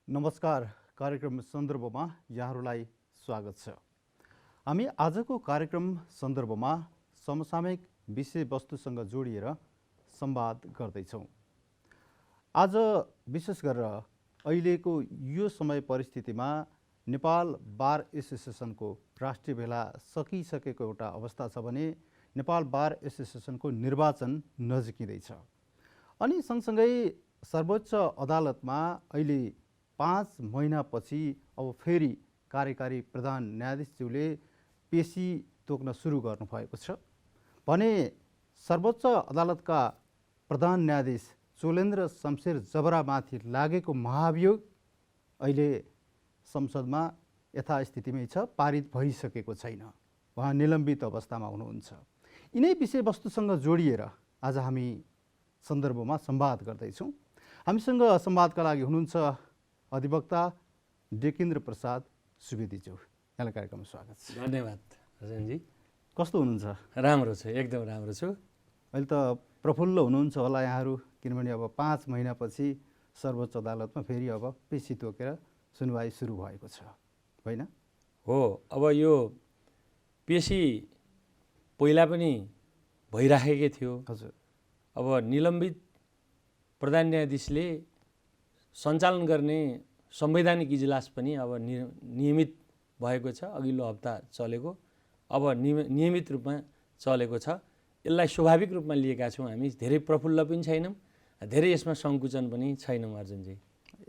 नमस्कार। कार्यक्रम सन्दर्भमा यहाँहरूलाई स्वागत छ। हामी आजको कार्यक्रम सन्दर्भमा समसामयिक विषयवस्तुसँग जोडिएर संवाद गर्दैछौँ। आज विशेष गरेर अहिलेको यो समय परिस्थितिमा नेपाल बार एसोसिएसनको राष्ट्रिय भेला सकिसकेको एउटा अवस्था छ भने नेपाल बार एसोसिएसनको निर्वाचन नजिकिँदैछ। अनि सँगसँगै सर्वोच्च अदालतमा अहिले 5 महिनापछि अब फेरि कार्यकारी प्रधान न्यायाधीशज्यूले पेशी तोक्न सुरु गर्नुभएको छ भने सर्वोच्च अदालतका प्रधान न्यायाधीश चोलेन्द्र शमशेर जबरामाथि लागेको महाभियोग अहिले संसदमा यथास्थितिमै छ, पारित भइसकेको छैन। उहाँ निलम्बित अवस्थामा हुनुहुन्छ। यिनै विषयवस्तुसँग जोडिएर आज हामी सन्दर्भमा संवाद गर्दैछौँ। हामीसँग संवादका लागि हुनुहुन्छ अधिवक्ता डेकेन्द्र प्रसाद सुवेदीज्यू। यहाँलाई कार्यक्रममा स्वागत छ। धन्यवाद रजनजी। कस्तो हुनुहुन्छ? राम्रो छु, एकदम राम्रो छु। अहिले त प्रफुल्ल हुनुहुन्छ होला यहाँहरू, किनभने अब 5 महिनापछि सर्वोच्च अदालतमा फेरि अब पेशी तोकेर सुनवाई सुरु भएको छ, होइन? हो, अब यो पेशी पहिला पनि भइराखेकै थियो। हजुर। अब निलम्बित प्रधान न्यायाधीशले सञ्चालन गर्ने संवैधानिक इजलास पनि अब नियमित भएको छ। अघिल्लो हप्ता चलेको, अब नियमित रूपमा चलेको छ। यसलाई स्वाभाविक रूपमा लिएका छौँ हामी। धेरै प्रफुल्ल पनि छैनौँ, धेरै यसमा सङ्कुचन पनि छैनौँ अर्जुनजी।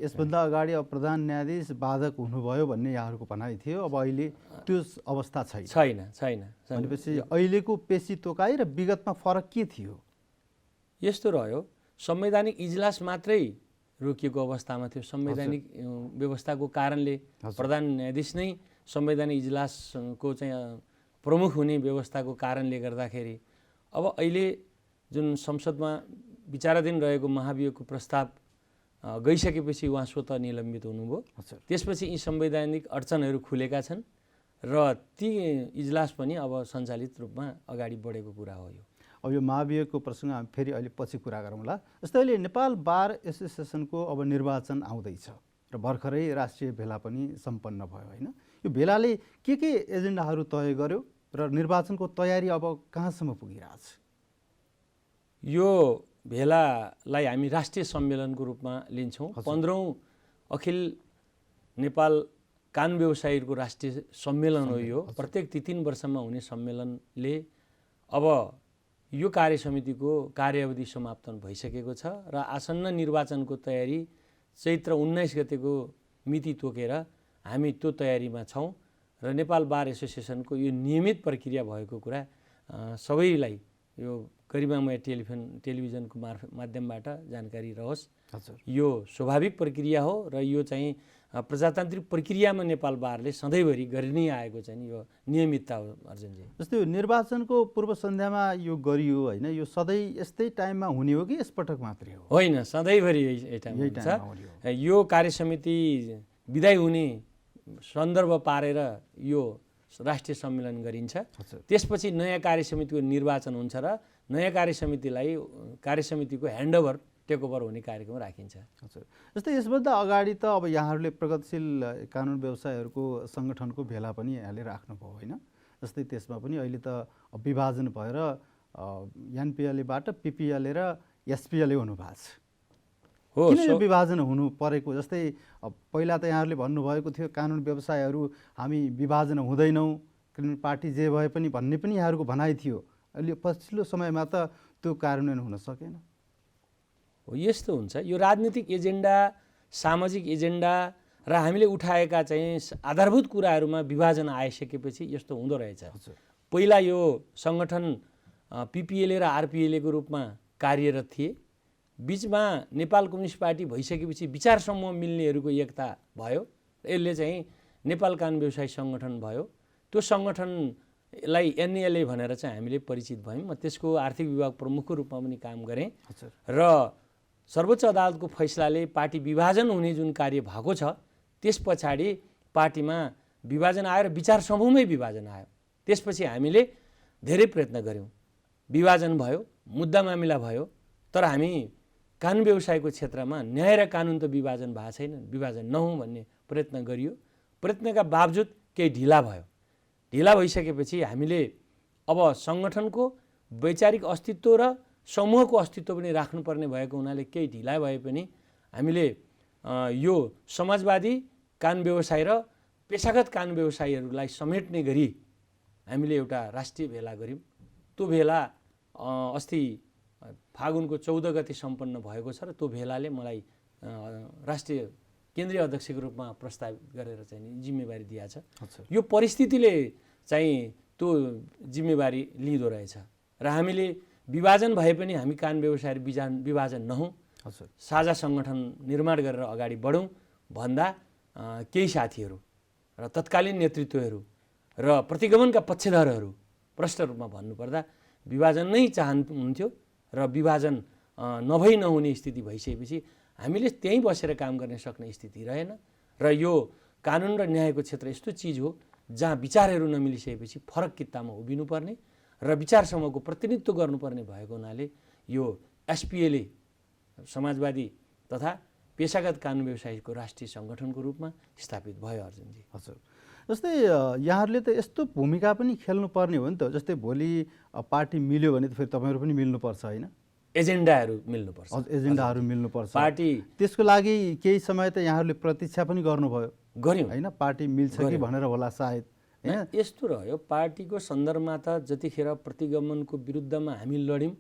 यसभन्दा अगाडि अब प्रधान न्यायाधीश बाधक हुनुभयो भन्ने यहाँहरूको भनाइ थियो। अब अहिले त्यो अवस्था छैन। भनेपछि अहिलेको पेशी तोकाइ र विगतमा फरक के थियो? यस्तो रह्यो, संवैधानिक इजलास मात्रै रोकिएको अवस्थामा थियो। संवैधानिक व्यवस्थाको कारणले प्रधान न्यायाधीश नै संवैधानिक इजलासको चाहिँ प्रमुख हुने व्यवस्थाको कारणले गर्दाखेरि अब अहिले जुन संसदमा विचाराधीन रहेको महाभियोगको प्रस्ताव गइसकेपछि उहाँ स्वतः निलम्बित हुनुभयो। त्यसपछि यी संवैधानिक अडचनहरू खुलेका छन् र ती इजलास पनि अब सञ्चालित रूपमा अगाडि बढेको कुरा हो। यो अब यो महाभियोगको प्रसङ्ग हामी फेरि अहिले पछि कुरा गरौँला। जस्तै अहिले नेपाल बार एसोसिएसनको अब निर्वाचन आउँदैछ र भर्खरै राष्ट्रिय भेला पनि सम्पन्न भयो, होइन? यो भेलाले के एजेन्डाहरू तय गर्यो र निर्वाचनको तयारी अब कहाँसम्म पुगिरहेछ? यो भेलालाई हामी राष्ट्रिय सम्मेलनको रूपमा लिन्छौँ। 15औं अखिल नेपाल कानुन व्यवसायीहरूको राष्ट्रिय सम्मेलन हो यो। प्रत्येक 3 वर्षमा हुने सम्मेलनले अब यो कार्य समितिको कार्यावधि समाप्त भइसकेको छ र आसन्न निर्वाचनको तयारी चैत्र 19 गतेको मिति तोकेर हामी त्यो तयारीमा छौँ र नेपाल बार एसोसिएसनको यो नियमित प्रक्रिया भएको कुरा सबैलाई यो गरिमामय टेलिभिजनको माध्यमबाट जानकारी रहोस्। यो स्वाभाविक प्रक्रिया हो र यो चाहिँ प्रजातान्त्रिक प्रक्रियामा नेपाल बारले सधैँभरि गरि नै आएको चाहिँ यो नियमितता हो अर्जुनजी। जस्तै निर्वाचनको पूर्व सन्ध्यामा यो गरियो, होइन? यो सधैँ यस्तै टाइममा हुने हो कि यसपटक मात्रै हो? होइन, सधैँभरि यही टाइममा हुन्छ। यो कार्य समिति विदाय हुने सन्दर्भ पारेर यो राष्ट्रिय सम्मेलन गरिन्छ। त्यसपछि नयाँ कार्य समितिको निर्वाचन हुन्छ र नयाँ कार्य समितिको ह्यान्डओभर टेकओभर हुने कार्यक्रम राखिन्छ। जस्तै यसभन्दा अगाडि त अब यहाँहरूले प्रगतिशील कानुन व्यवसायहरूको सङ्गठनको भेला पनि यहाँले राख्नुभयो, होइन? जस्तै त्यसमा पनि अहिले त विभाजन भएर एनपिएलएबाट पिपिएलए र एसपिएलए हुनुभएको छ। किन यो विभाजन हुनु परेको? जस्तै पहिला त यहाँहरूले भन्नुभएको थियो कानुन व्यवसायहरू हामी विभाजन हुँदैनौँ, किनभने पार्टी जे भए पनि भन्ने पनि यहाँहरूको भनाइ थियो। अहिले पछिल्लो समयमा त त्यो कार्यान्वयन हुन सकेन। यस्तो हुन्छ, यो राजनीतिक एजेन्डा, सामाजिक एजेन्डा र हामीले उठाएका चाहिँ आधारभूत कुराहरूमा विभाजन आइसकेपछि यस्तो हुँदो रहेछ। पहिला यो सङ्गठन पिपिएलए र आरपिएलएको रूपमा कार्यरत थिए। बिचमा नेपाल कम्युनिस्ट पार्टी भइसकेपछि विचार समूह मिल्नेहरूको एकता भयो। यसले चाहिँ नेपाल कानुन व्यवसायी सङ्गठन भयो। त्यो सङ्गठनलाई एनएलए भनेर चाहिँ हामीले परिचित भयौँ। म त्यसको आर्थिक विभाग प्रमुखको रूपमा पनि काम गरेँ र सर्वोच्च अदालतको फैसलाले पार्टी विभाजन हुने जुन कार्य भएको छ त्यस पछाडि पार्टीमा विभाजन आयो र विचार समूहमै विभाजन आयो। त्यसपछि हामीले धेरै प्रयत्न गऱ्यौँ, विभाजन भयो, मुद्दा मामिला भयो, तर हामी कानुन व्यवसायको क्षेत्रमा न्याय र कानुन त विभाजन भएको छैन, विभाजन नहुँ भन्ने प्रयत्न गरियो। प्रयत्नका बावजुद केही ढिला भयो। ढिला भइसकेपछि हामीले अब सङ्गठनको वैचारिक अस्तित्व र समूहको अस्तित्व पनि राख्नुपर्ने भएको हुनाले केही ढिला भए पनि हामीले यो समाजवादी कानुन व्यवसाय र पेशागत कानुन व्यवसायीहरूलाई समेट्ने गरी हामीले एउटा राष्ट्रिय भेला गऱ्यौँ। त्यो भेला अस्ति फागुनको 14 गते सम्पन्न भएको छ र त्यो भेलाले मलाई राष्ट्रिय केन्द्रीय अध्यक्षको रूपमा प्रस्तावित गरेर चाहिँ जिम्मेवारी दिएको छ। यो परिस्थितिले चाहिँ त्यो जिम्मेवारी लिँदो रहेछ र हामीले विभाजन भए पनि हामी कानुन व्यवसाय विभाजन नहौँ, साझा सङ्गठन निर्माण गरेर अगाडि बढौँ भन्दा केही साथीहरू र तत्कालीन नेतृत्वहरू र प्रतिगमनका पक्षधरहरू प्रष्ट रूपमा भन्नुपर्दा विभाजन नै चाहनुहुन्थ्यो र विभाजन नभई नहुने स्थिति भइसकेपछि हामीले त्यहीँ बसेर काम गर्न सक्ने स्थिति रहेन र यो कानुन र न्यायको क्षेत्र यस्तो चिज हो जहाँ विचारहरू नमिलिसकेपछि फरक कित्तामा उभिनुपर्ने र विचार समूहको प्रतिनिधित्व गर्नुपर्ने भएको हुनाले यो एसपिएले समाजवादी तथा पेशागत कानुन व्यवसायको राष्ट्रिय सङ्गठनको रूपमा स्थापित भयो। अर्जुनजी, हजुर, जस्तै यहाँहरूले त यस्तो भूमिका पनि खेल्नुपर्ने हो नि त। जस्तै भोलि पार्टी मिल्यो भने त फेरि तपाईँहरू पनि मिल्नुपर्छ होइन? एजेन्डाहरू मिल्नुपर्छ। एजेन्डाहरू मिल्नुपर्छ। पार्टी त्यसको लागि केही समय त यहाँहरूले प्रतीक्षा पनि गर्नुभयो, गऱ्यौँ होइन? पार्टी मिल्छ कि भनेर होला सायद, होइन? यस्तो रह्यो, पार्टीको सन्दर्भमा त जतिखेर प्रतिगमनको विरुद्धमा हामी लड्यौँ,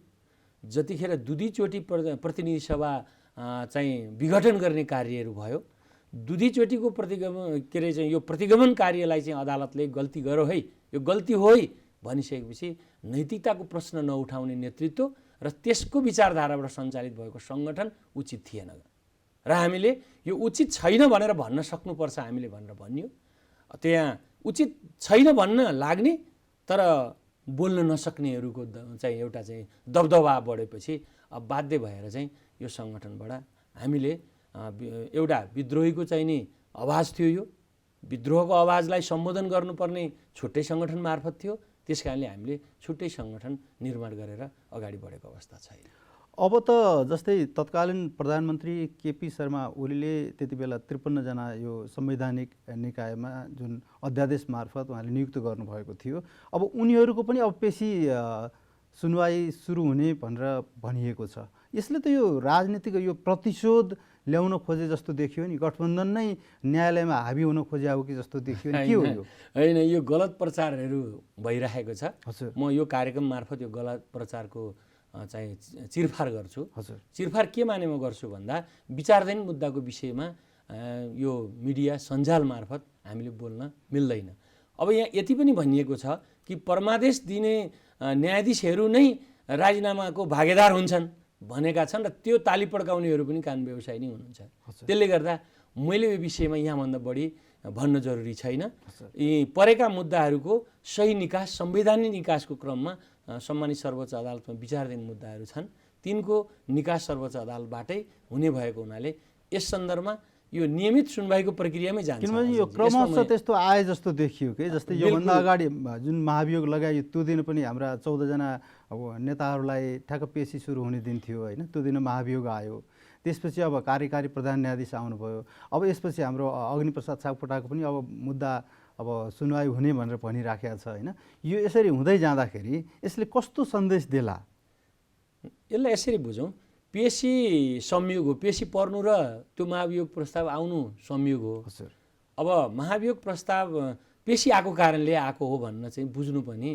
जतिखेर दुईचोटि प्रतिनिधि सभा चाहिँ विघटन गर्ने कार्यहरू भयो, दुईचोटिको प्रतिगमन के अरे चाहिँ यो प्रतिगमन कार्यलाई चाहिँ अदालतले गल्ती गर्यो है, यो गल्ती हो है भनिसकेपछि नैतिकताको प्रश्न नउठाउने नेतृत्व र त्यसको विचारधाराबाट सञ्चालित भएको सङ्गठन उचित थिएन र हामीले यो उचित छैन भनेर भन्न सक्नुपर्छ हामीले भनेर भनियो। त्यहाँ उचित छैन भन्न लाग्ने तर बोल्न नसक्नेहरूको चाहिँ एउटा चाहिँ दबदबा बढेपछि अब बाध्य भएर चाहिँ यो सङ्गठनबाट हामीले एउटा विद्रोहीको चाहिँ नि आवाज थियो, यो विद्रोहको आवाजलाई सम्बोधन गर्नुपर्ने छुट्टै सङ्गठन मार्फत थियो। त्यस कारणले हामीले छुट्टै सङ्गठन निर्माण गरेर अगाडि बढेको अवस्था छैन। अब त जस्तै तत्कालीन प्रधानमन्त्री केपी शर्मा ओलीले त्यति बेला 53 जना यो संवैधानिक निकायमा जुन अध्यादेश मार्फत उहाँले नियुक्त गर्नुभएको थियो, अब उनीहरूको पनि अब पेशी सुनवाई सुरु हुने भनेर भनिएको छ। यसले त यो राजनीतिक यो प्रतिशोध ल्याउन खोजे जस्तो देखियो नि, गठबन्धन नै न्यायालयमा हाबी हुन खोजेको कि जस्तो देखियो नि, के हो यो? होइन, यो गलत प्रचारहरू भइरहेको छ। हजुर, म यो कार्यक्रम मार्फत यो गलत प्रचारको चाहिँ चिरफार गर्छु। हजुर, चिरफार के मानेमा गर्छु भन्दा विचारधीन मुद्दाको विषयमा यो मिडिया सञ्जाल मार्फत हामीले बोल्न मिल्दैन। अब यहाँ यति पनि भनिएको छ कि परमादेश दिने न्यायाधीशहरू नै राजीनामाको भागीदार हुन्छन् भनेका छन् र त्यो ताली पड्काउनेहरू पनि कानुन व्यवसायी नै हुनुहुन्छ। त्यसले गर्दा मैले यो विषयमा यहाँभन्दा बढी भन्न जरुरी छैन। यी परेका मुद्दाहरूको सही निकास, संवैधानिक निकासको क्रममा सम्मानित सर्वोच्च अदालतमा विचाराधीन मुद्दाहरू छन्, तिनको निकास सर्वोच्च अदालतबाटै हुने भएको हुनाले यस सन्दर्भमा यो नियमित सुनवाईको प्रक्रियामै जान्छ। किनभने यो क्रमशः त्यस्तो आए जस्तो देखियो कि जस्तै योभन्दा अगाडि जुन महाभियोग लगाइयो त्यो दिन पनि हाम्रा 14 जना अब नेताहरूलाई ठ्याक्क पेशी सुरु हुने दिन थियो होइन, त्यो दिन महाभियोग आयो। त्यसपछि अब कार्यकारी प्रधान न्यायाधीश आउनुभयो। अब यसपछि हाम्रो अग्निप्रसाद सापकोटाको पनि अब मुद्दा अब सुनवाई हुने भनेर भनिराखेको छ होइन। यो यसरी हुँदै जाँदाखेरि यसले कस्तो सन्देश देला? यसलाई यसरी बुझौँ, पेशी संयोग हो, पेशी पर्नु र त्यो महाभियोग प्रस्ताव आउनु संयोग हो। अब महाभियोग प्रस्ताव पेशी आएको कारणले आएको हो भन्न चाहिँ बुझ्नु पनि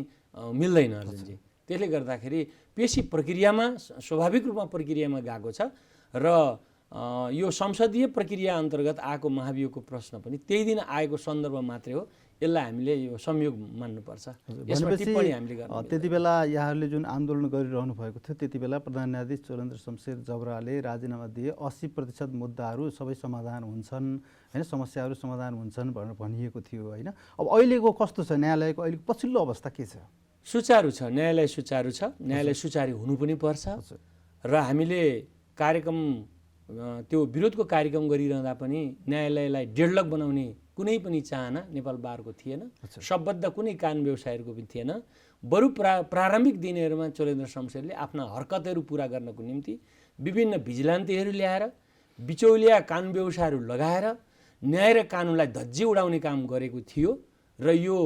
मिल्दैन अर्जुनजी। त्यसले गर्दाखेरि पेशी प्रक्रियामा स्वाभाविक रूपमा प्रक्रियामा गएको छ र यो संसदीय प्रक्रिया अन्तर्गत आएको महाभियोगको प्रश्न पनि त्यही दिन आएको सन्दर्भ मात्रै हो। यसलाई हामीले यो संयोग मान्नुपर्छ। त्यति बेला यहाँहरूले जुन आन्दोलन गरिरहनु भएको थियो त्यति बेला प्रधान न्यायाधीश चोलेन्द्र शमशेर जबराले राजीनामा दिए 80% मुद्दाहरू सबै समाधान हुन्छन् होइन, समस्याहरू समाधान हुन्छन् भनेर भनिएको थियो होइन। अब अहिलेको कस्तो छ न्यायालयको अहिलेको पछिल्लो अवस्था के छ? सुचारू छ, न्यायालय सुचारू छ। न्यायालय सुचारू हुनु पनि पर्छ र हामीले कार्यक्रम त्यो विरोधको कार्यक्रम गरिरहँदा पनि न्यायालयलाई डेडलक बनाउने कुनै पनि चाहना नेपाल बारको थिएन, सबभन्दा कुनै कानुन व्यवसायहरूको पनि थिएन। बरु प्रारम्भिक दिनहरूमा चोलेन्द्र शमशेरले आफ्ना हरकतहरू पुरा गर्नको निम्ति विभिन्न भिजिलान्तीहरू ल्याएर बिचौलिया कानुन व्यवसायहरू लगाएर न्याय र कानुनलाई धज्जी उडाउने काम गरेको थियो र यो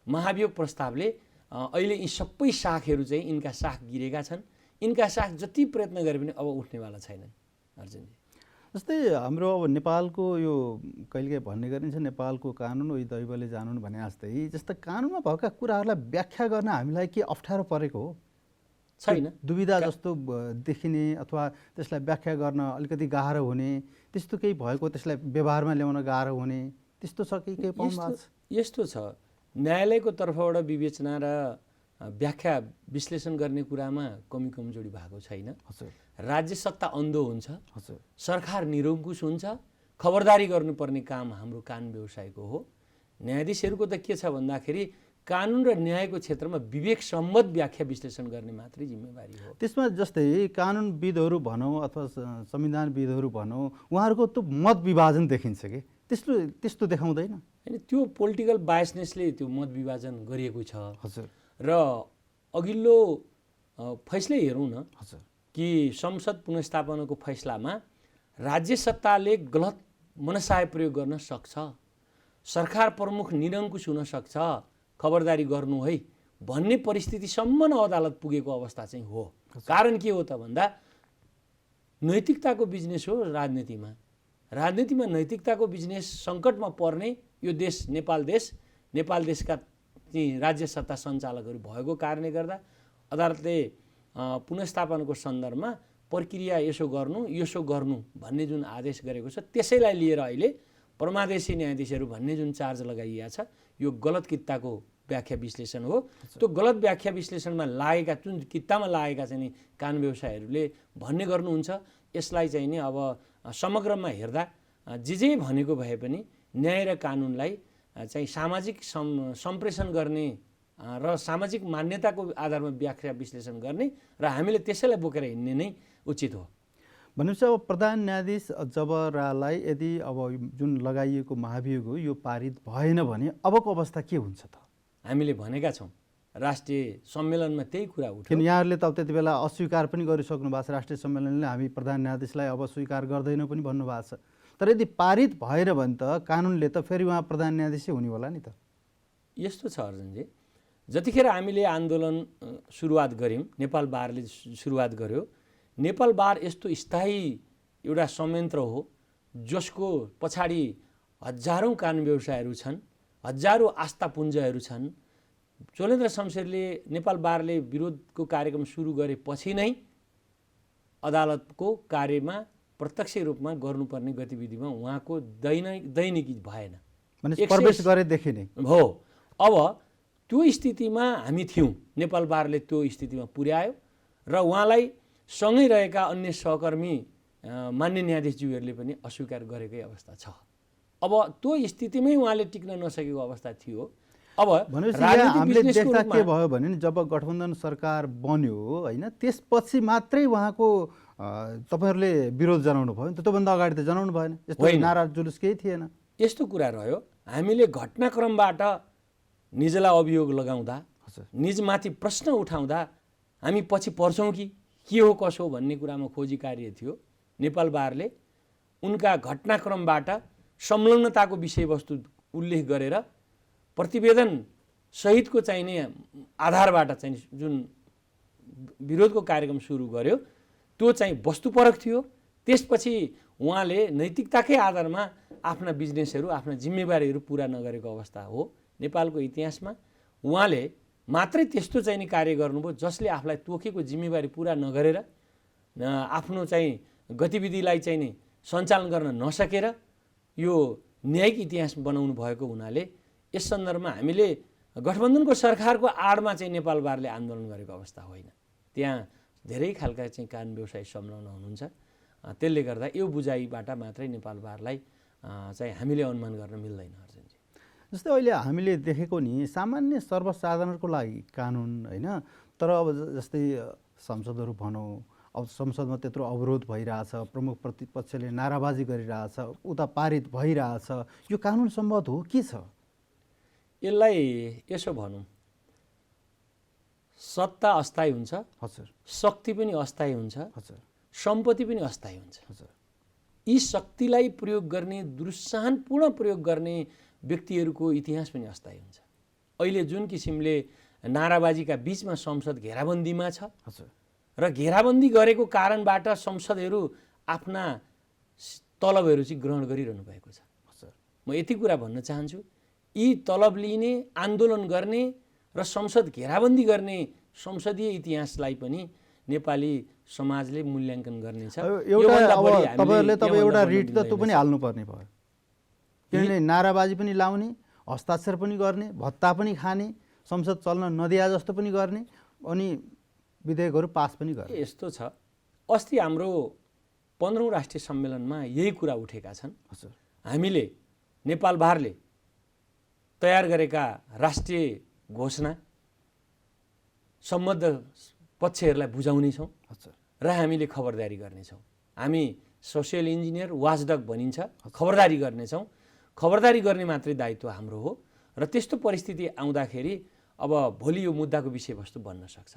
महाभियोग प्रस्तावले अहिले यी सबै शाखहरू चाहिँ यिनका शाख गिरेका छन्। यिनका शाख जति प्रयत्न गरे पनि अब उठ्नेवाला छैनन् अर्जुनजी। जस्तै हाम्रो अब नेपालको यो कहिलेकाहीँ भन्ने गरिन्छ नेपालको कानुन उही दैवले जानुन् भने जस्तै जस्तो कानुनमा भएका कुराहरूलाई व्याख्या गर्न हामीलाई के अप्ठ्यारो परेको हो? छैन, दुविधा जस्तो देखिने अथवा त्यसलाई व्याख्या गर्न अलिकति गाह्रो हुने त्यस्तो केही भएको, त्यसलाई व्यवहारमा ल्याउन गाह्रो हुने त्यस्तो छ कि केही पाउनु भएको छ? यस्तो छ, न्यायालयको तर्फबाट विवेचना र व्याख्या विश्लेषण गर्ने कुरामा कमी कमजोरी भएको छैन। हजुर। राज्य सत्ता अन्धो हुन्छ, हजुर। सरकार निरङ्कुश हुन्छ, खबरदारी गर्नुपर्ने काम हाम्रो कानुन व्यवसायको हो। न्यायाधीशहरूको त के छ भन्दाखेरि कानुन र न्यायको क्षेत्रमा विवेक सम्मत व्याख्या विश्लेषण गर्ने मात्रै जिम्मेवारी हो। त्यसमा जस्तै कानुनविदहरू भनौँ अथवा संविधानविदहरू भनौँ, उहाँहरूको त मत विभाजन देखिन्छ कि त्यस्तो देखाउँदैन? होइन, त्यो पोलिटिकल बायसनेसले त्यो मत विभाजन गरिएको छ। हजुर। र अघिल्लो फैसलै हेरौँ न। हजुर। कि संसद पुनर्स्थापनाको फैसलामा राज्य सत्ताले गलत मनसाय प्रयोग गर्न सक्छ, सरकार प्रमुख निरङ्कुश हुन सक्छ, खबरदारी गर्नु है भन्ने परिस्थितिसम्म न अदालत पुगेको अवस्था चाहिँ हो। कारण के हो त भन्दा नैतिकताको बिजनेस हो राजनीतिमा। राजनीतिमा नैतिकताको बिजनेस सङ्कटमा पर्ने यो देश नेपाल देशका राज्य सत्ता सञ्चालकहरू भएको कारणले गर्दा अदालतले पुनर्स्थापनाको सन्दर्भमा प्रक्रिया यसो गर्नु भन्ने जुन आदेश गरेको छ त्यसैलाई लिएर अहिले परमादेशी न्यायाधीशहरू भन्ने जुन चार्ज लगाइएको छ यो गलत कित्ताको व्याख्या विश्लेषण हो। त्यो गलत व्याख्या विश्लेषणमा लागेका जुन कित्तामा लागेका चाहिँ नि कानुन व्यवसायहरूले भन्ने गर्नुहुन्छ, यसलाई चाहिँ नि अब समग्रमा हेर्दा जे भनेको भए पनि न्याय र कानुनलाई चाहिँ सामाजिक सम्प्रेषण गर्ने र सामाजिक मान्यताको आधारमा व्याख्या विश्लेषण गर्ने र हामीले त्यसैलाई बोकेर हिँड्ने नै उचित हो। भनेपछि अब प्रधान न्यायाधीश जबरालाई यदि अब जुन लगाइएको महाभियोग हो यो पारित भएन भने अबको अवस्था के हुन्छ त? हामीले भनेका छौँ राष्ट्रिय सम्मेलनमा त्यही कुरा उठ्यो। किन यहाँहरूले त त्यति बेला अस्वीकार पनि गरिसक्नु भएको छ, राष्ट्रिय सम्मेलनले हामी प्रधान न्यायाधीशलाई अब स्वीकार गर्दैनौँ पनि भन्नुभएको छ। तर यदि पारित भएन भने त कानुनले त फेरि उहाँ प्रधान न्यायाधीशै हुने होला नि त? यस्तो छ अर्जुनजी, जतिखेर हामीले आन्दोलन सुरुवात गऱ्यौँ, नेपाल बारले सुरुवात गर्यो, नेपाल बार यस्तो स्थायी एउटा संयन्त्र हो जसको पछाडि हजारौँ कानुन व्यवसायहरू छन्, हजारौँ आस्थापुञ्जहरू छन्। चोलेन्द्र शमशेरले नेपाल बारले विरोधको कार्यक्रम सुरु गरेपछि नै अदालतको कार्यमा प्रत्यक्ष रूपमा गर्नुपर्ने गतिविधिमा उहाँको दैनिकी भएन, प्रवेश गरेदेखि नै हो। अब त्यो स्थितिमा हामी थियौँ, नेपाल बारले त्यो स्थितिमा पुर्यायो र उहाँलाई सँगै रहेका अन्य सहकर्मी मान्य न्यायाधीशज्यूहरूले पनि अस्वीकार गरेकै अवस्था छ। अब त्यो स्थितिमै उहाँले टिक्न नसकेको अवस्था थियो। अब हामीले देख्दा के भयो भने जब गठबन्धन सरकार बन्यो होइन, त्यसपछि मात्रै उहाँको तपाईँहरूले विरोध जनाउनु भयो नि त, त्योभन्दा अगाडि त जनाउनु भएन, यस्तो नारा जुलुस केही थिएन। यस्तो कुरा रह्यो, हामीले घटनाक्रमबाट निजलाई अभियोग लगाउँदा, निजमाथि प्रश्न उठाउँदा हामी पछि पर्छौँ कि के हो कसो भन्ने कुरामा खोजी कार्य थियो। नेपाल बारले उनका घटनाक्रमबाट संलग्नताको विषयवस्तु उल्लेख गरेर प्रतिवेदन सहितको चाहिने आधारबाट चाहिँ जुन विरोधको कार्यक्रम सुरु गर्यो त्यो चाहिँ वस्तुपरक थियो। त्यसपछि उहाँले नैतिकताकै आधारमा आफ्ना बिजनेसहरू, आफ्ना जिम्मेवारीहरू पुरा नगरेको अवस्था हो नेपालको इतिहासमा। उहाँले मात्रै त्यस्तो चाहिने कार्य गर्नुभयो जसले आफूलाई तोकेको जिम्मेवारी पुरा नगरेर आफ्नो चाहिँ गतिविधिलाई चाहिँ नि सञ्चालन गर्न नसकेर यो न्यायिक इतिहास बनाउनु भएको हुनाले यस सन्दर्भमा हामीले गठबन्धनको सरकारको आडमा चाहिँ नेपाल बारले आन्दोलन गरेको अवस्था होइन। त्यहाँ धेरै खालका चाहिँ कानुन व्यवसायी संलग्न हुनुहुन्छ। त्यसले गर्दा यो बुझाइबाट मात्रै नेपाल बारलाई चाहिँ हामीले अनुमान गर्न मिल्दैन अर्जुनजी। जस्तै अहिले हामीले देखेको नि सामान्य सर्वसाधारणको लागि कानुन होइन, तर अब जस्तै संसदहरू भनौँ, अब संसदमा त्यत्रो अवरोध भइरहेछ, प्रमुख प्रतिपक्षले नाराबाजी गरिरहेछ, उता पारित भइरहेछ, यो कानुन सम्मत हो के छ? यसलाई यसो भनौँ, सत्ता अस्थायी हुन्छ, हजुर, शक्ति पनि अस्थायी हुन्छ। हजुर, सम्पत्ति पनि अस्थायी हुन्छ। हजुर यी शक्तिलाई प्रयोग गर्ने, दुरुत्साहनपूर्ण प्रयोग गर्ने व्यक्तिहरूको इतिहास पनि अस्थायी हुन्छ। अहिले जुन किसिमले नाराबाजीका बीचमा संसद घेराबन्दीमा छ हजुर र घेराबन्दी गरेको कारणबाट संसदहरू आफ्ना तलबहरू चाहिँ ग्रहण गरिरहनु भएको छ। हजुर म यति कुरा भन्न चाहन्छु, यी तलब लिने, आन्दोलन गर्ने र संसद घेराबन्दी गर्ने संसदीय इतिहासलाई पनि नेपाली समाजले मूल्याङ्कन गर्नेछ। एउटा अब तपाईँहरूले तपाईँ एउटा रिट त त्यो पनि हाल्नुपर्ने भयो, किनभने नाराबाजी पनि लाउने, हस्ताक्षर पनि गर्ने, भत्ता पनि खाने, संसद चल्न नदिया जस्तो पनि गर्ने, अनि विधेयकहरू पास पनि गर्ने। यस्तो छ, अस्ति हाम्रो 15औं राष्ट्रिय सम्मेलनमा यही कुरा उठेका छन्। हजुर हामीले नेपाल भारले तयार गरेका राष्ट्रिय घोषणा सम्बद्ध पक्षहरूलाई बुझाउनेछौँ हजुर र हामीले खबरदारी गर्नेछौँ। हामी सोसियल इन्जिनियर, वाचडग भनिन्छ, खबरदारी गर्नेछौँ। खबरदारी गर्ने मात्रै दायित्व हाम्रो हो र त्यस्तो परिस्थिति आउँदाखेरि अब भोलि यो मुद्दाको विषयवस्तु बन्न सक्छ।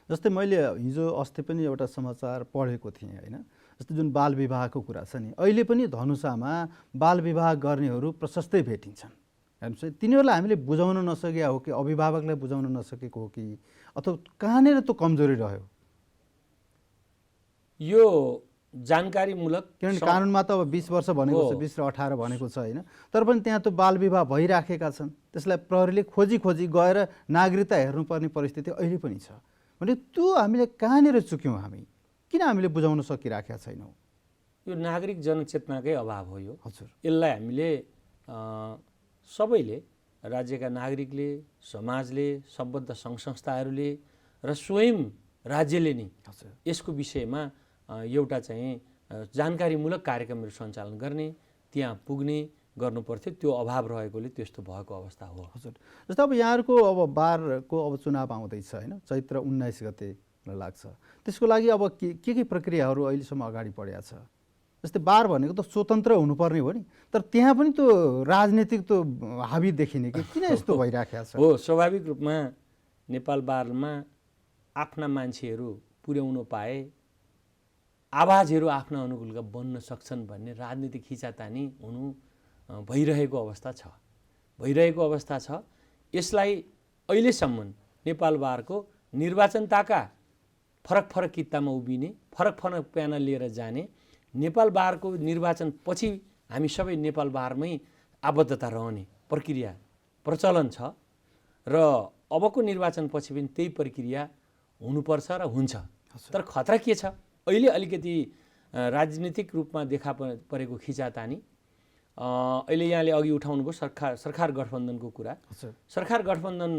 जस्तै मैले हिजो अस्ति पनि एउटा समाचार पढेको थिएँ होइन, जस्तै जुन बाल विवाहको कुरा छ नि, अहिले पनि धनुषामा बाल विवाह गर्नेहरू प्रशस्तै भेटिन्छन्। हेर्नुहोस् है, तिनीहरूलाई हामीले बुझाउन नसकेका हो कि अभिभावकलाई बुझाउन नसकेको हो कि अथवा कहाँनिर त्यो कमजोरी रह्यो? यो जानकारीमूलक, किनभने कानुनमा त अब 20 वर्ष भनेको छ, 20 र 18 भनेको छ होइन, तर पनि त्यहाँ त बाल विवाह भइराखेका छन्। त्यसलाई प्रहरीले खोजी गएर नागरिकता हेर्नुपर्ने परिस्थिति अहिले पनि छ। भने त्यो हामीले कहाँनिर चुक्यौँ? हामी किन हामीले बुझाउन सकिराखेका छैनौँ? यो नागरिक जनचेतनाकै अभाव हो। यो हजुर, यसलाई हामीले सबैले, राज्यका नागरिकले, समाजले, सम्बद्ध सङ्घ संस्थाहरूले र स्वयं राज्यले नै यसको विषयमा एउटा चाहिँ जानकारीमूलक कार्यक्रमहरू सञ्चालन गर्ने, त्यहाँ पुग्ने गर्नुपर्थ्यो। त्यो अभाव रहेकोले त्यस्तो भएको अवस्था हो। हजुर, जस्तो अब यहाँहरूको अब बारको अब चुनाव आउँदैछ होइन, चैत्र 19 गते लाग्छ। त्यसको लागि अब के प्रक्रियाहरू अहिलेसम्म अगाडि बढेको छ? जस्तै बार भनेको त स्वतन्त्र हुनुपर्ने हो नि, तर त्यहाँ पनि त्यो राजनीतिक त्यो हाबी देखिने कि किन यस्तो भइराखेको छ? हो, स्वाभाविक रूपमा नेपाल बारमा आफ्ना मान्छेहरू पुर्याउन पाए, आवाजहरू आफ्ना अनुकूलका बन्न सक्छन् भन्ने राजनीतिक खिचातानी हुनु भइरहेको अवस्था छ। यसलाई अहिलेसम्म नेपाल बारको निर्वाचनताका फरक कित्तामा उभिने, फरक प्यानल लिएर जाने, नेपाल बारको निर्वाचन पछि हामी सबै नेपाल बारमै आबद्धता रहने प्रक्रिया प्रचलन छ र अबको निर्वाचन पछि पनि त्यही प्रक्रिया हुनुपर्छ र हुन्छ। तर खतरा के छ? अहिले अलिकति राजनीतिक रूपमा देखा परेको खिचातानी, अहिले यहाँले अघि उठाउनुभयो सरकार गठबन्धनको कुरा। सरकार गठबन्धन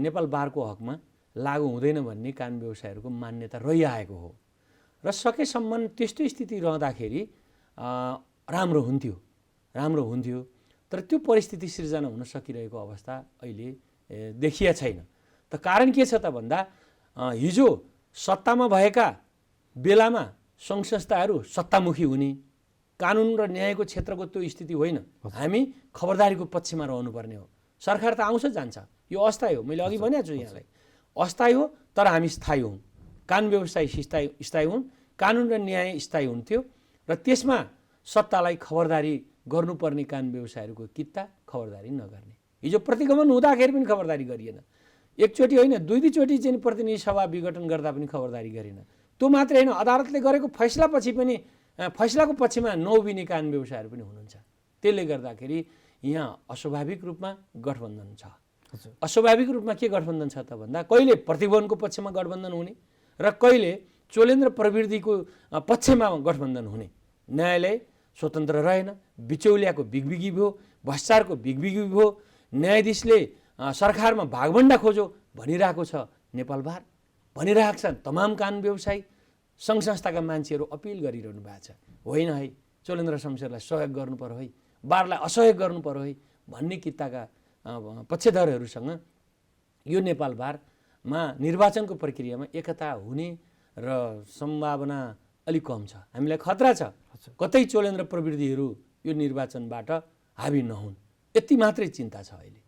नेपाल बारको हकमा लागू हुँदैन भन्ने कानुन व्यवसायहरूको मान्यता रहिआएको हो र सकेसम्म त्यस्तो स्थिति रहँदाखेरि राम्रो हुन्थ्यो। तर त्यो परिस्थिति सिर्जना हुन सकिरहेको अवस्था अहिले देखिया छैन। त कारण के छ त भन्दा हिजो सत्तामा भएका बेलामा सङ्घ संस्थाहरू सत्तामुखी हुने, कानुन र न्यायको क्षेत्रको त्यो स्थिति होइन। हामी खबरदारीको पक्षमा रहनुपर्ने हो। सरकार त आउँछ जान्छ, यो अस्थायी हो। मैले अघि भनेको छु यहाँलाई, अस्थायी हो, तर हामी स्थायी हौँ। कानुन व्यवसाय स्थायी हुन्, कानुन र न्याय स्थायी हुन्थ्यो र त्यसमा सत्तालाई खबरदारी गर्नुपर्ने कानुन व्यवसायहरूको कित्ता खबरदारी नगर्ने। हिजो प्रतिगमन हुँदाखेरि पनि खबरदारी गरिएन। एकचोटि होइन, दुईचोटि चाहिँ प्रतिनिधि सभा विघटन गर्दा पनि खबरदारी गरिएन। त्यो मात्रै होइन, अदालतले गरेको फैसलापछि पनि फैसलाको पक्षमा नउभिने कानुन व्यवसायहरू पनि हुनुहुन्छ। त्यसले गर्दाखेरि यहाँ अस्वाभाविक रूपमा गठबन्धन छ। अस्वाभाविक रूपमा के गठबन्धन छ त भन्दा कहिले प्रतिगमनको पक्षमा गठबन्धन हुने र कहिले चोलेन्द्र प्रवृत्तिको पक्षमा गठबन्धन हुने। न्यायालय स्वतन्त्र रहेन, बिचौलियाको बिगबिगी भयो, भ्रष्टाचारको बिगबिगी भयो, न्यायाधीशले सरकारमा भागभण्डा खोजो भनिरहेको छ नेपाल बार, भनिरहेका छन् तमाम कानुन व्यवसायी सङ्घ संस्थाका मान्छेहरू अपिल गरिरहनु भएको छ। होइन है, चोलेन्द्र शमशेरलाई सहयोग गर्नु पर्यो है, बारलाई असहयोग गर्नु पर्यो है भन्ने कित्ताका पक्षधरहरूसँग यो नेपाल बारमा निर्वाचनको प्रक्रियामा एकता हुने र सम्भावना अलिक कम छ। हामीलाई खतरा छ कतै चोलेन्द्र प्रवृत्तिहरू यो निर्वाचनबाट हाबी नहुन्, यति मात्रै चिन्ता छ अहिले।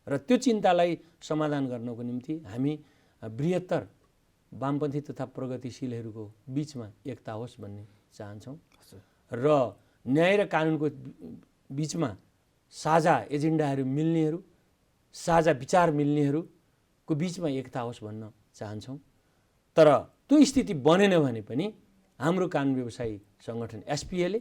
र त्यो चिन्तालाई समाधान गर्नको निम्ति हामी बृहत्तर वामपन्थी तथा प्रगतिशीलहरूको बिचमा एकता होस् भन्ने चाहन्छौँ हजुर। र न्याय र कानुनको बिचमा साझा एजेन्डाहरू मिल्नेहरू, साझा विचार मिल्नेहरूको बिचमा एकता होस् भन्न चाहन्छौँ। तर त्यो स्थिति बनेन भने पनि हाम्रो कानुन व्यवसायी सङ्गठन एसपिएले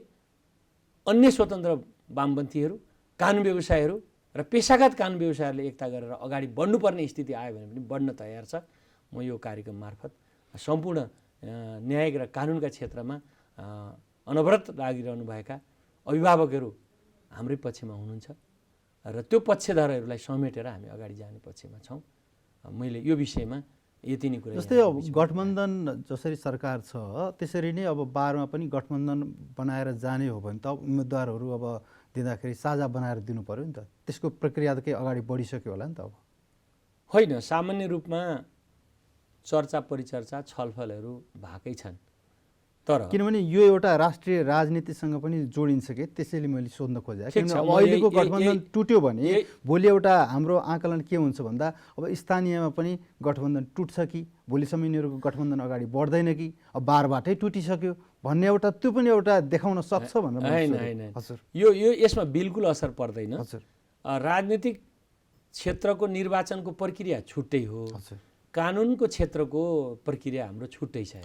अन्य स्वतन्त्र वामपन्थीहरू, कानुन व्यवसायीहरू र पेसागत कानुन व्यवसायीहरूले एकता गरेर अगाडि बढ्नुपर्ने स्थिति आयो भने पनि बढ्न तयार छ। म यो कार्यक्रम मार्फत सम्पूर्ण न्यायिक र कानुनका क्षेत्रमा अनवरत लागिरहनुभएका अभिभावकहरू हाम्रै पक्षमा हुनुहुन्छ र त्यो पक्षधरहरूलाई समेटेर हामी अगाडि जाने पक्षमा छौँ। मैले यो विषयमा यति नै कुरा। जस्तै अब गठबन्धन जसरी सरकार छ त्यसरी नै अब बारमा पनि गठबन्धन बनाएर जाने हो भने त उम्मेदवारहरू अब दिँदाखेरि साझा बनाएर दिनु पर्यो नि त। त्यसको प्रक्रिया त केही अगाडि बढिसक्यो होला नि त अब? होइन, सामान्य रूपमा चर्चा परिचर्चा छलफलहरू भएकै छन्। तर किनभने यो एउटा राष्ट्रिय राजनीतिसँग पनि जोडिन्छ कि, त्यसैले मैले सोध्न खोजेँ। किनभने अब अहिलेको गठबन्धन टुट्यो भने भोलि एउटा हाम्रो आकलन के हुन्छ भन्दा अब स्थानीयमा पनि गठबन्धन टुट्छ कि, भोलिसम्म यिनीहरूको गठबन्धन अगाडि बढ्दैन कि, अब बारबाटै टुटिसक्यो भन्ने एउटा त्यो पनि एउटा देखाउन सक्छ भनेर। होइन, यो यसमा बिल्कुल असर पर्दैन। हजुर। राजनीतिक क्षेत्रको निर्वाचनको प्रक्रिया छुट्टै हो, कानुनको क्षेत्रको प्रक्रिया हाम्रो छुट्टै छ।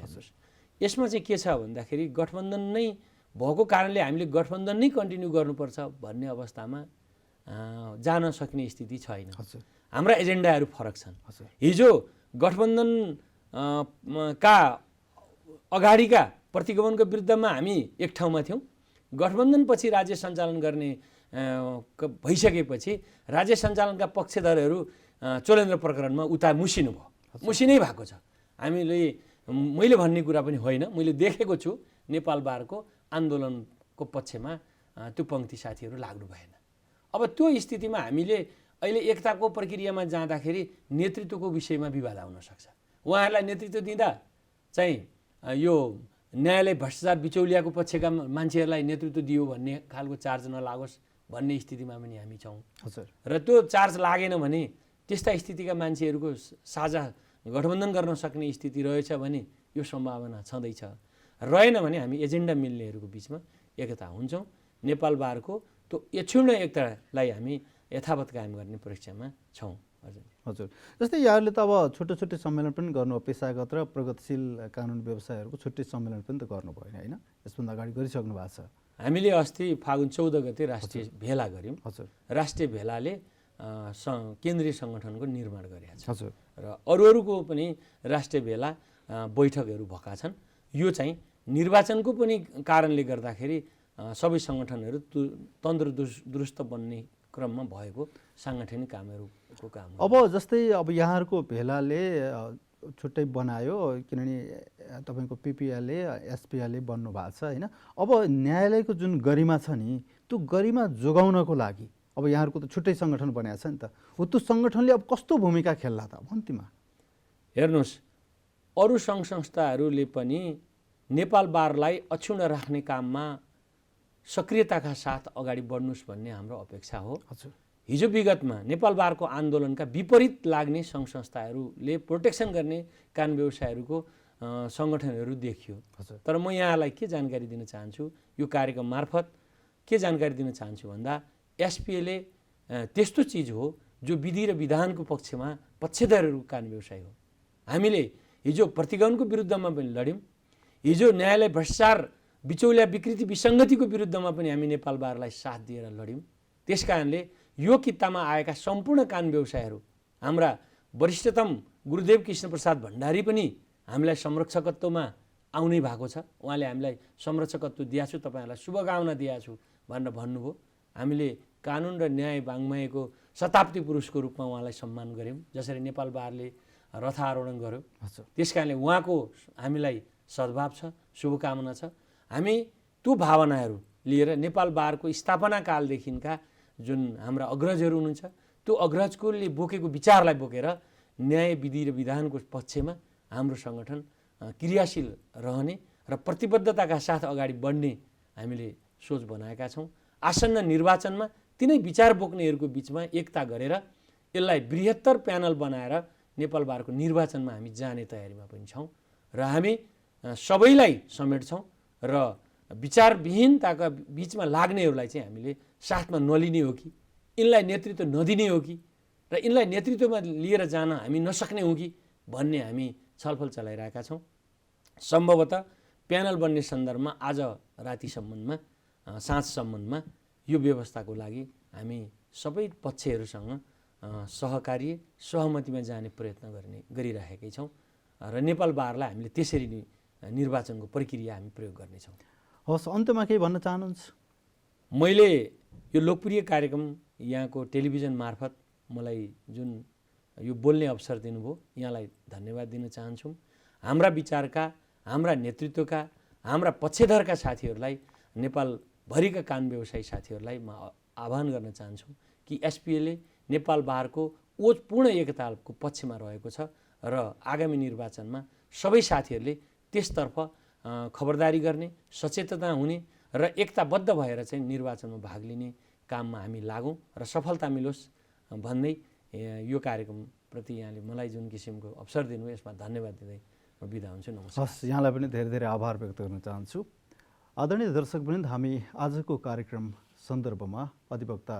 यसमा चाहिँ के छ भन्दाखेरि गठबन्धन नै भएको कारणले हामीले गठबन्धन नै कन्टिन्यू गर्नुपर्छ भन्ने अवस्थामा जान सक्ने स्थिति छैन। हाम्रा एजेन्डाहरू फरक छन्। हिजो गठबन्धन का अगाडिका प्रतिगमनको विरुद्धमा हामी एक ठाउँमा थियौँ। गठबन्धनपछि राज्य सञ्चालन गर्ने भइसकेपछि राज्य सञ्चालनका पक्षधरहरू चोलेन्द्र प्रकरणमा उता मुसिनु भयो, मुसिनै भएको छ। मैले भन्ने कुरा पनि होइन, मैले देखेको छु नेपाल बारको आन्दोलनको पक्षमा त्यो पङ्क्ति साथीहरू लाग्नु भएन। अब त्यो स्थितिमा हामीले अहिले एकताको प्रक्रियामा जाँदाखेरि नेतृत्वको विषयमा विवाद आउन सक्छ। उहाँहरूलाई नेतृत्व दिँदा चाहिँ यो न्यायालय भ्रष्टाचार बिचौलियाको पक्षका मान्छेहरूलाई नेतृत्व दियो भन्ने खालको चार्ज नलागोस् भन्ने स्थितिमा पनि हामी छौँ। र त्यो चार्ज लागेन भने त्यस्ता स्थितिका मान्छेहरूको साझा गठबन्धन गर्न सक्ने स्थिति रहेछ भने यो सम्भावना छँदैछ। रहेन भने हामी एजेन्डा मिल्नेहरूको बिचमा एकता हुन्छौँ। नेपाल बारको त्यो यक्षुण्ण एकतालाई हामी यथावत कायम गर्ने परीक्षामा छौँ। हजुर। जस्तै यहाँहरूले त अब छोटो छोटो सम्मेलन पनि गर्नुभयो, पेसागत र प्रगतिशील कानुन व्यवसायहरूको छुट्टै सम्मेलन पनि त गर्नुभयो होइन? यसभन्दा अगाडि गरिसक्नु भएको छ। हामीले अस्ति फागुन 14 गते राष्ट्रिय भेला गऱ्यौँ। हजुर। राष्ट्रिय भेलाले केन्द्रीय सङ्गठनको निर्माण गरेका छ। हजुर। र अरूको पनि राष्ट्रिय भेला बैठकहरू भएका छन्। यो चाहिँ निर्वाचनको पनि कारणले गर्दाखेरि सबै सङ्गठनहरू तन्त्र दुरुस्त बन्ने क्रममा भएको साङ्गठनिक कामहरूको काम हो। अब जस्तै अब यहाँहरूको भेलाले छुट्टै बनायो, किनभने तपाईँको पिपिएलले एसपिएलले बन्नु भएको छ होइन? अब न्यायालयको जुन गरिमा छ नि, त्यो गरिमा जोगाउनको लागि अब यहाँहरूको त छुट्टै सङ्गठन बनाएको छ नि त, हो त्यो सङ्गठनले अब कस्तो भूमिका खेल्ला त अन्तिममा? हेर्नुहोस्, अरू सङ्घ संस्थाहरूले पनि नेपाल बारलाई अक्षुण्ण राख्ने काममा सक्रियताका साथ अगाडि बढ्नुहोस् भन्ने हाम्रो अपेक्षा हो। हजुर। हिजो विगतमा नेपाल बारको आन्दोलनका विपरीत लाग्ने सङ्घ संस्थाहरूले प्रोटेक्सन गर्ने कानुन व्यवसायहरूको सङ्गठनहरू देखियो। तर म यहाँलाई के जानकारी दिन चाहन्छु, यो कार्यक्रम मार्फत के जानकारी दिन चाहन्छु भन्दा एसपिएले त्यस्तो चिज हो जो विधि र विधानको पक्षमा पक्षधरहरू कानुन व्यवसाय हो। हामीले हिजो प्रतिगमनको विरुद्धमा पनि लड्यौँ, हिजो न्यायालय भ्रष्टाचार बिचौलिया विकृति विसङ्गतिको विरुद्धमा पनि हामी नेपाल बारलाई साथ दिएर लड्यौँ। त्यस कारणले यो कित्तामा आएका सम्पूर्ण कानुन व्यवसायहरू, हाम्रा वरिष्ठतम गुरुदेव कृष्णप्रसाद भण्डारी पनि हामीलाई संरक्षकत्वमा आउनै भएको छ। उहाँले हामीलाई संरक्षकत्व दिएको छु, तपाईँहरूलाई शुभकामना दिएको छु भनेर भन्नुभयो। हामीले कानुन र न्याय वाङ्मयको शताब्दी पुरुषको रूपमा उहाँलाई सम्मान गऱ्यौँ, जसरी नेपाल बारले रथारोहण गर्यो। त्यस कारणले उहाँको हामीलाई सद्भाव छ, शुभकामना छ। हामी त्यो भावनाहरू लिएर नेपाल बारको स्थापना कालदेखिका जुन हाम्रा अग्रजहरू हुनुहुन्छ, त्यो अग्रजकोले बोकेको विचारलाई बोकेर न्याय विधि र विधानको पक्षमा हाम्रो सङ्गठन क्रियाशील रहने र प्रतिबद्धताका साथ अगाडि बढ्ने हामीले सोच बनाएका छौँ। आसन्न निर्वाचनमा तिनै विचार बोक्नेहरूको बिचमा एकता गरेर यसलाई बृहत्तर प्यानल बनाएर नेपाल बारको निर्वाचनमा हामी जाने तयारीमा पनि छौँ र हामी सबैलाई समेट्छौँ र विचारविहीनताका बिचमा लाग्नेहरूलाई चाहिँ हामीले साथमा नलिने हो कि यिनलाई नेतृत्व नदिने हो कि र यिनलाई नेतृत्वमा लिएर जान हामी नसक्ने हो कि भन्ने हामी छलफल चलाइरहेका छौँ। सम्भवतः प्यानल बन्ने सन्दर्भमा आज रातिसम्ममा साँझसम्ममा यो व्यवस्थाको लागि हामी सबै पक्षहरूसँग सहकार्य सहमतिमा जाने प्रयत्न गरिरहेकै छौँ र नेपाल बारलाई हामीले त्यसरी नै निर्वाचनको प्रक्रिया हामी प्रयोग गर्नेछौँ। हवस्, अन्त्यमा केही भन्न चाहनुहुन्छ? मैले यो लोकप्रिय कार्यक्रम यहाँको टेलिभिजन मार्फत मलाई जुन यो बोल्ने अवसर दिनुभयो यहाँलाई धन्यवाद दिन चाहन्छौँ। हाम्रा विचारका, हाम्रा नेतृत्वका, हाम्रा पक्षधरका साथीहरूलाई, नेपालभरिका कानुन व्यवसायी साथीहरूलाई म आह्वान गर्न चाहन्छु कि एसपिएले नेपाल बारको ओतपूर्ण एकताको पक्षमा रहेको छ र आगामी निर्वाचनमा सबै साथीहरूले त्यसतर्फ खबरदारी गर्ने, सचेतता हुने र एकताबद्ध भएर चाहिँ निर्वाचनमा भाग लिने काममा हामी लागौँ र सफलता मिलोस् भन्दै यो कार्यक्रमप्रति यहाँले मलाई जुन किसिमको अवसर दिनुभयो यसमा धन्यवाद दिँदै म बिदा हुन्छु। नमस्कार। हस्, यहाँलाई पनि धेरै धेरै आभार व्यक्त गर्न चाहन्छु। आदरणीय दर्शकवृन्द, हामी आजको कार्यक्रम सन्दर्भमा अधिवक्ता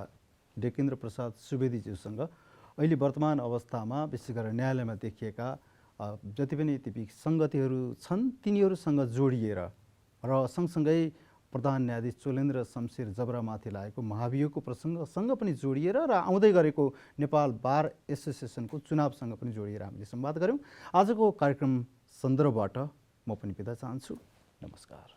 डेकेन्द्र प्रसाद सुवेदीज्यूसँग अहिले वर्तमान अवस्थामा विशेष गरेर न्यायालयमा देखिएका जति पनि ती विसङ्गतिहरू छन् तिनीहरूसँग जोडिएर र सँगसँगै प्रधान न्यायाधीश चोलेन्द्र शमशेर जबरामाथि लागेको महाभियोगको प्रसङ्गसँग पनि जोडिएर र आउँदै गरेको नेपाल बार एसोसिएसनको चुनावसँग पनि जोडिएर हामीले संवाद गऱ्यौँ। आजको कार्यक्रम सन्दर्भबाट म पनि बिदा चाहन्छु। नमस्कार।